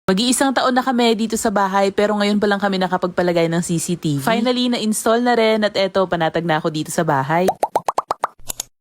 Mag-iisang taon na kami dito sa bahay pero ngayon pa lang kami nakapagpalagay ng CCTV. Finally, na-install na rin at eto, panatag na ako dito sa bahay.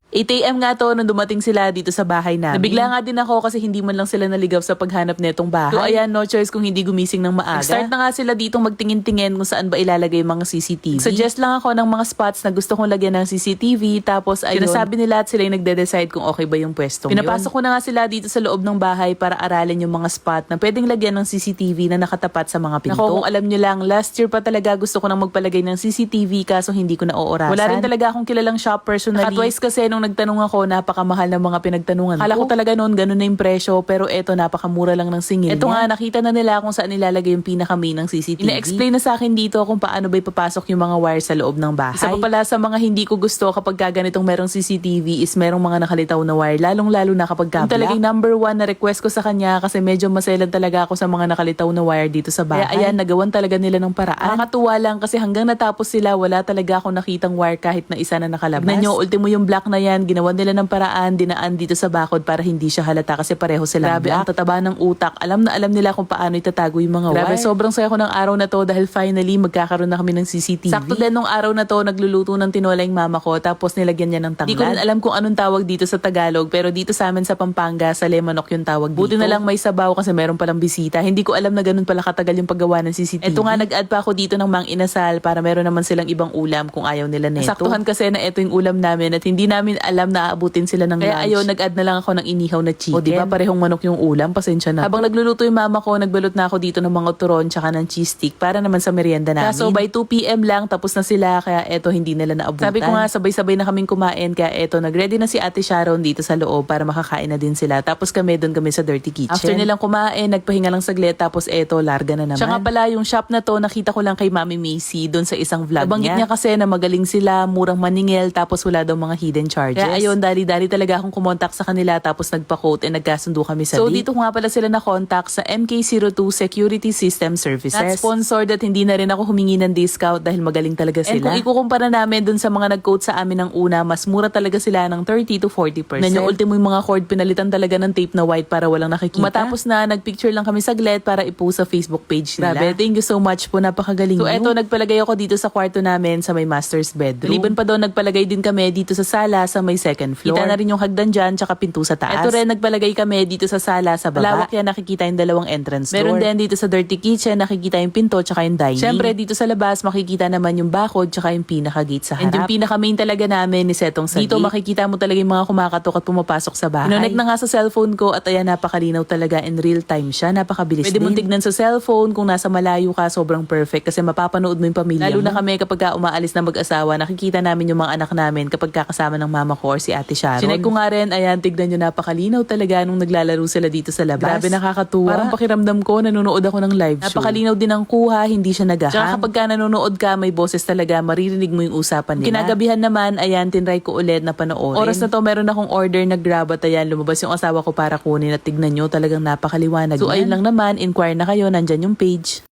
8 AM nga to nung dumating sila dito sa bahay namin. Nabigla nga din ako kasi hindi man lang sila naligaw sa paghanap netong bahay. So ayan, no choice kung hindi gumising ng maaga. Start na nga sila ditong magtingin-tingin kung saan ba ilalagay yung mga CCTV. Suggest lang ako ng mga spots na gusto kong lagyan ng CCTV, tapos ayun, sinasabi nila at sila yung nagde-decide kung okay ba yung pwestong yun. Pinapasok ko na nga sila dito sa loob ng bahay para aralin yung mga spot na pwedeng lagyan ng CCTV na nakatapat sa mga pinto. Nako, kung alam nyo lang, last year pa talaga gusto ko nang magpalagay ng CCTV kaso hindi ko na oorasan. Wala rin talaga akong kilalang shop personally. Twice kasi nung nagtanong ako, napakamahal ng mga pinagtanungan. Akala ko talaga noon ganun na yung presyo, pero eto napakamura lang ng singil. Eto nga, nakita na nila kung saan nilalagay yung pinaka-main ng CCTV. Ina-explain na sa akin dito kung paano ba ipapasok yung mga wire sa loob ng bahay. Isa pa pala sa mga hindi ko gusto kapag ganitong merong CCTV is merong mga nakalitaw na wire, lalong-lalo na kapag kabla. Yung talagang number 1 na request ko sa kanya kasi medyo maselan talaga ako sa mga nakalitaw na wire dito sa bahay. Kaya ayan, nagawan talaga nila ng paraan. Nakakatuwa lang kasi hanggang natapos sila, wala talaga ako nakitang wire kahit na isa na nakalabas. Tignan nyo, ultimo yung black na yan, ginawan nila ng paraan, dinaan dito sa bakod para hindi siya halata kasi pareho sila. Grabe, ang tataba ng utak. Alam na alam nila kung paano itatago yung mga wire. Grabe, sobrang saya ko ng araw na to dahil finally magkakaroon na kami ng CCTV. Sakto din nung araw na to, nagluluto ng tinola yung mama ko tapos nilagyan niya ng tanglad. Di ko rin alam kung anong tawag dito sa Tagalog pero dito sa amin sa Pampanga, sa Lemanok yung tawag dito. Buti na lang may sabaw kasi meron palang bisita. Hindi ko alam na ganun pala katagal yung paggawa ng CCTV. Ito nga, nag-add pa ako dito ng mang inasal para meron naman silang ibang ulam kung ayaw nila neto. Saktuhan kasi na ito yung ulam namin at hindi namin alam na aabutin sila ng lunch. Kaya ayun, nag-add na lang ako ng inihaw na chicken. O diba, parehong manok yung ulam, pasensya na. Habang nagluluto yung mama ko, nagbalot na ako dito ng mga turon tsaka ng cheese stick para naman sa merienda namin. Kaso by 2 PM lang, tapos na sila, kaya eto hindi nila naabutan. Sabi ko nga, sabay-sabay na kaming kumain, kaya eto, nag-ready na si Ate Sharon dito sa loob para makakain na din sila. Tapos doon kami sa dirty kitchen. After nilang kumain, nagpahinga lang saglit, tapos eto, larga na naman. Siya nga pala, yung shop na to, nakita ko lang kay Mami Macy doon sa isang vlog niya. Nabanggit niya kasi na magaling sila, murang maningil, tapos wala daw mga hidden charges. Kaya ayun, dali-dali talaga akong kumontak sa kanila, tapos nagpa-quote nagkasundo kami sa So dito nga pala sila na-contact sa MK02 Security System Services. Not sponsored at hindi na rin ako humingi ng discount dahil magaling talaga sila. And kung ikukumpara namin dun sa mga nag-quote sa amin ng una, mas mura talaga sila ng 30 to 40%. Na yung ultimo yung mga cord, pinalitan talaga ng tape na white para walang nakikita. Matapos na, nagpicture lang kami saglit para ipost sa Facebook page nila. Grabe, thank you so much po, napakagaling. So eto, nagpalagay ako dito sa kwarto namin sa may master's bedroom. Liban pa doon, nagpalagay din kami dito sa sala sa may second floor. Kita na rin yung hagdan dyan, tsaka pinto sa taas. Eto rin, nagpalagay kami dito sa sala sa baba. Lawak yan, nakikita yung dalawang entrance door. Meron din dito sa dirty kitchen, nakikita yung pinto tsaka yung dining. Siyempre dito sa labas, makikita naman yung bakod tsaka yung pinaka-gate sa harap. And yung pinaka-main talaga namin is etong sa dito, makikita mo talaga yung mga kumakatok at pumapasok sa bahay. Connect na nga sa cellphone ko at ayan, napakalinaw talaga, in real time siya, napakabilis din. Pwede mong tignan sa cellphone kung nasa malayo ka, sobrang perfect kasi mapapanood mo yung pamilya. Lalo na kami kapag umaalis na mag-asawa, nakikita namin yung mga anak namin kapag kakasama ng mama ko or si Ate Sharon. Sinek ko nga rin, ayan, tignan nyo, napakalinaw talaga nung naglalaro sila dito sa labas. Grabe, nakakatuwa. Parang pakiramdam ko, nanonood ako ng live show. Napakalinaw din ang kuha, hindi siya nagahang. Tsaka kapag nanonood ka, may boses talaga, maririnig mo yung usapan nila. Kinagabihan naman, ayan, tinry ko ulit na panoorin. Oras na to, meron akong order na Grab at ayan, lumabas yung asawa ko para kunin at tignan nyo, talagang napakaliwanag. So ayun lang naman, inquire na kayo, nandyan yung page.